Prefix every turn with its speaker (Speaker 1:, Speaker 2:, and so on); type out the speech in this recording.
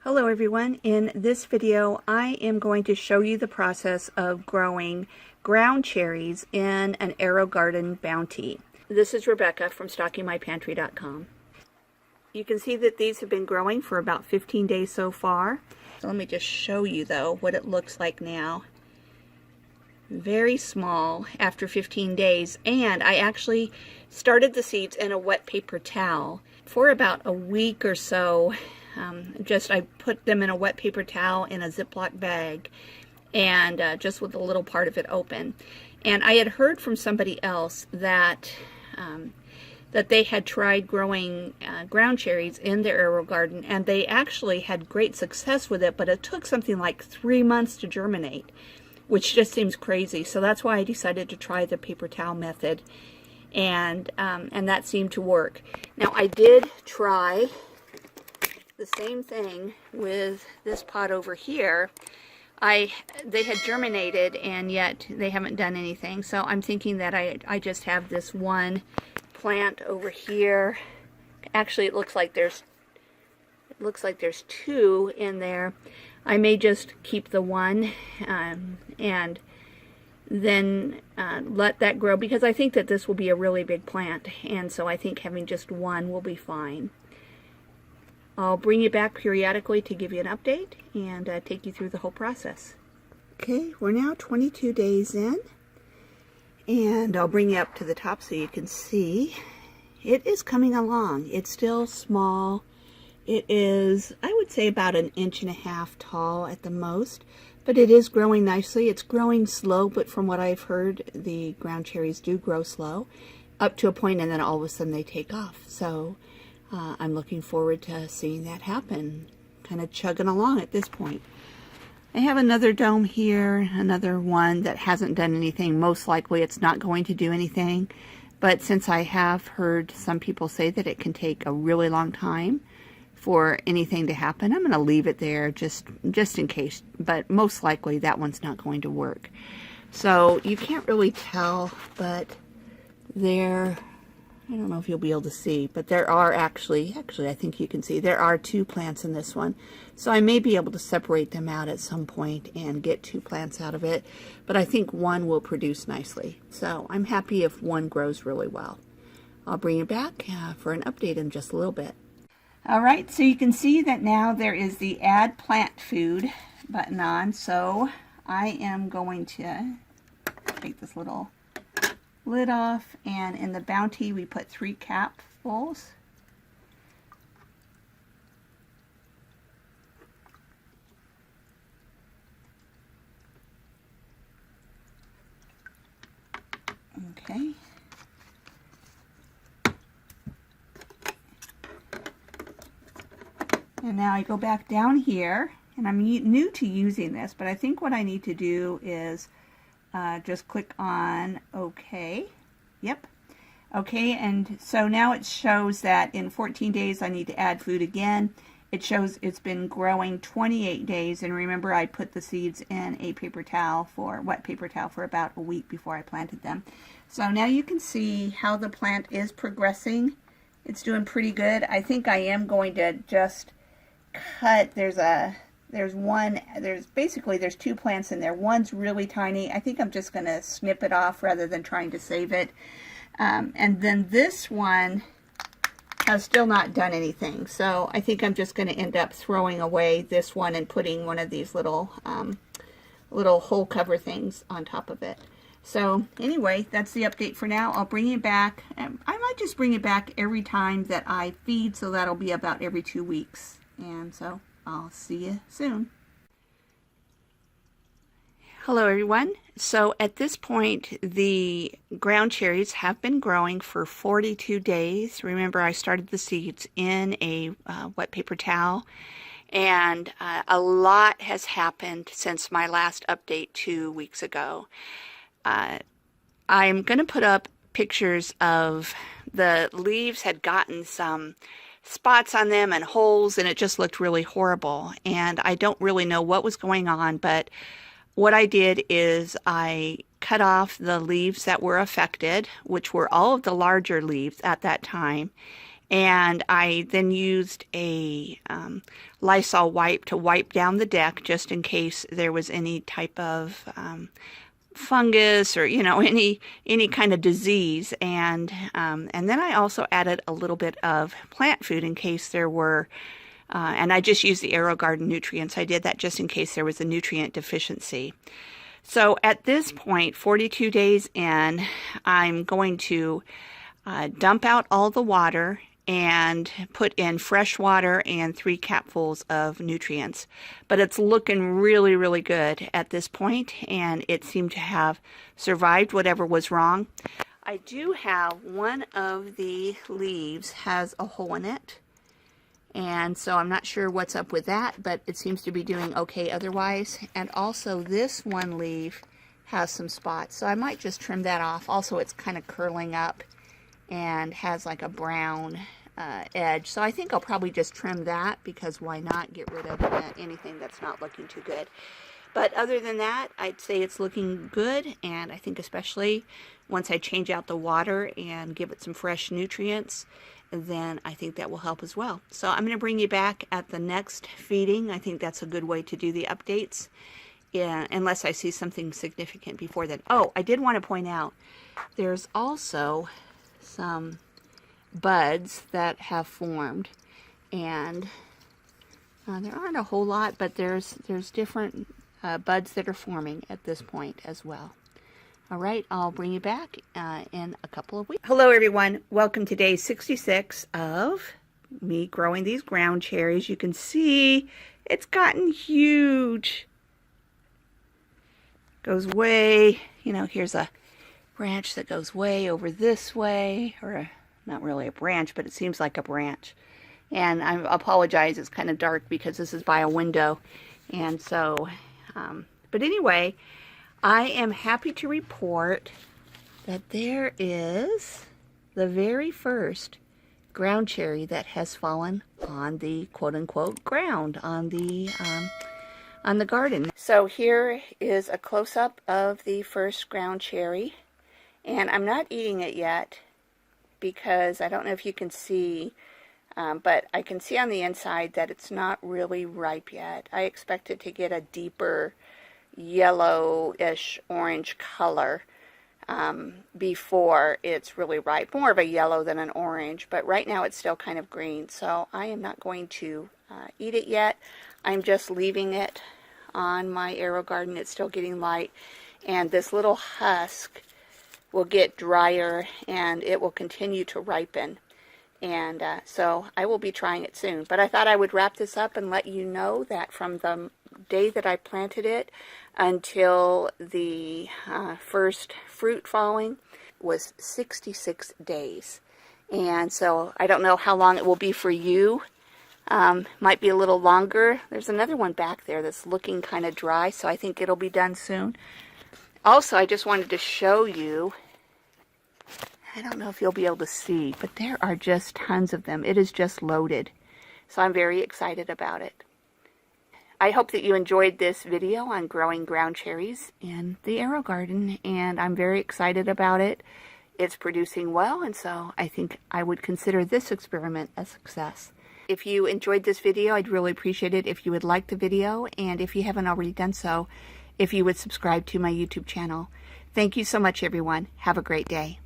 Speaker 1: Hello everyone. In this video I am going to show you the process of growing ground cherries in an AeroGarden Bounty. This is Rebecca from StockingMyPantry.com. You can see that these have been growing for about 15 days so far. So let me just show you though what it looks like now. Very small after 15 days, and I actually started the seeds in a wet paper towel for about a week or so. I put them in a wet paper towel in a Ziploc bag, and just with a little part of it open. And I had heard from somebody else that that they had tried growing ground cherries in their AeroGarden, and they actually had great success with it, but it took something like 3 months to germinate, which just seems crazy. So that's why I decided to try the paper towel method, and that seemed to work. Now I did try the same thing with this pot over here. They had germinated, and yet they haven't done anything. So I'm thinking that I just have this one plant over here. Actually, it looks like there's two in there. I may just keep the one and then let that grow, because I think that this will be a really big plant, and so I think having just one will be fine. I'll bring you back periodically to give you an update and take you through the whole process. Okay, we're now 22 days in, and I'll bring you up to the top so you can see. It is coming along. It's still small. It is, I would say, about 1.5 inches tall at the most, but it is growing nicely. It's growing slow, but from what I've heard, the ground cherries do grow slow up to a point, and then all of a sudden they take off. So I'm looking forward to seeing that happen, kind of chugging along at this point. I have another dome here, another one that hasn't done anything. Most likely it's not going to do anything, but since I have heard some people say that it can take a really long time for anything to happen, I'm going to leave it there just in case, but most likely that one's not going to work. So you can't really tell, but I don't know if you'll be able to see, but there are actually I think you can see, there are 2 plants in this one. So I may be able to separate them out at some point and get 2 plants out of it, but I think one will produce nicely. So I'm happy if one grows really well. I'll bring you back for an update in just a little bit. All right, so you can see that now there is the Add Plant Food button on, so I am going to take this little lid off, and in the Bounty we put 3 capfuls. Okay. And now I go back down here, and I'm new to using this, but I think what I need to do is just click on OK. Yep. Okay, and so now it shows that in 14 days I need to add food again. It shows it's been growing 28 days, and remember I put the seeds in a paper towel, wet paper towel, for about a week before I planted them. So now you can see how the plant is progressing. It's doing pretty good. I think I am going to just cut. There's 2 plants in there. One's really tiny. I think I'm just going to snip it off rather than trying to save it. And then this one has still not done anything. So I think I'm just going to end up throwing away this one and putting one of these little hole cover things on top of it. So anyway, that's the update for now. I'll bring it back. I might just bring it back every time that I feed, so that'll be about every 2 weeks. And so I'll see you soon. Hello everyone. So at this point the ground cherries have been growing for 42 days. Remember, I started the seeds in a wet paper towel, and a lot has happened since my last update 2 weeks ago. I'm going to put up pictures of the leaves had gotten some spots on them and holes, and it just looked really horrible, and I don't really know what was going on, but what I did is I cut off the leaves that were affected, which were all of the larger leaves at that time, And I then used a Lysol wipe to wipe down the deck just in case there was any type of fungus or any kind of disease. And then I also added a little bit of plant food in case there were and I just used the AeroGarden nutrients. I did that just in case there was a nutrient deficiency. So at this point, 42 days in, I'm going to dump out all the water and put in fresh water and 3 capfuls of nutrients. But it's looking really, really good at this point, and it seemed to have survived whatever was wrong. I do have one of the leaves has a hole in it, and so I'm not sure what's up with that, but it seems to be doing okay otherwise. And also this one leaf has some spots, so I might just trim that off. Also, it's kind of curling up and has like a brown edge, so I think I'll probably just trim that, because why not get rid of anything that's not looking too good. But other than that, I'd say it's looking good, and I think especially once I change out the water and give it some fresh nutrients, then I think that will help as well. So I'm going to bring you back at the next feeding. I think that's a good way to do the updates, unless I see something significant before then. Oh, I did want to point out, there's also some buds that have formed, and there aren't a whole lot, but there's different buds that are forming at this point as well. All right, I'll bring you back in a couple of weeks. Hello everyone, welcome to day 66 of me growing these ground cherries. You can see it's gotten huge. Goes way, here's a branch that goes way over this way, or not really a branch, but it seems like a branch. And I apologize, it's kind of dark because this is by a window, and so but anyway, I am happy to report that there is the very first ground cherry that has fallen on the quote-unquote ground on the garden. So here is a close-up of the first ground cherry, and I'm not eating it yet because I don't know if you can see, but I can see on the inside that it's not really ripe yet. I expect it to get a deeper yellowish orange color before it's really ripe. More of a yellow than an orange, but right now it's still kind of green, so I am not going to eat it yet. I'm just leaving it on my AeroGarden. It's still getting light, and this little husk will get drier and it will continue to ripen, and so I will be trying it soon. But I thought I would wrap this up and let you know that from the day that I planted it until the first fruit falling was 66 days. And so I don't know how long it will be for you. Might be a little longer. There's another one back there that's looking kind of dry, so I think it'll be done soon. Also, I just wanted to show you, I don't know if you'll be able to see, but there are just tons of them. It is just loaded. So I'm very excited about it. I hope that you enjoyed this video on growing ground cherries in the AeroGarden, and I'm very excited about it. It's producing well, and so I think I would consider this experiment a success. If you enjoyed this video, I'd really appreciate it if you would like the video, and if you haven't already done so, if you would subscribe to my YouTube channel. Thank you so much, everyone. Have a great day.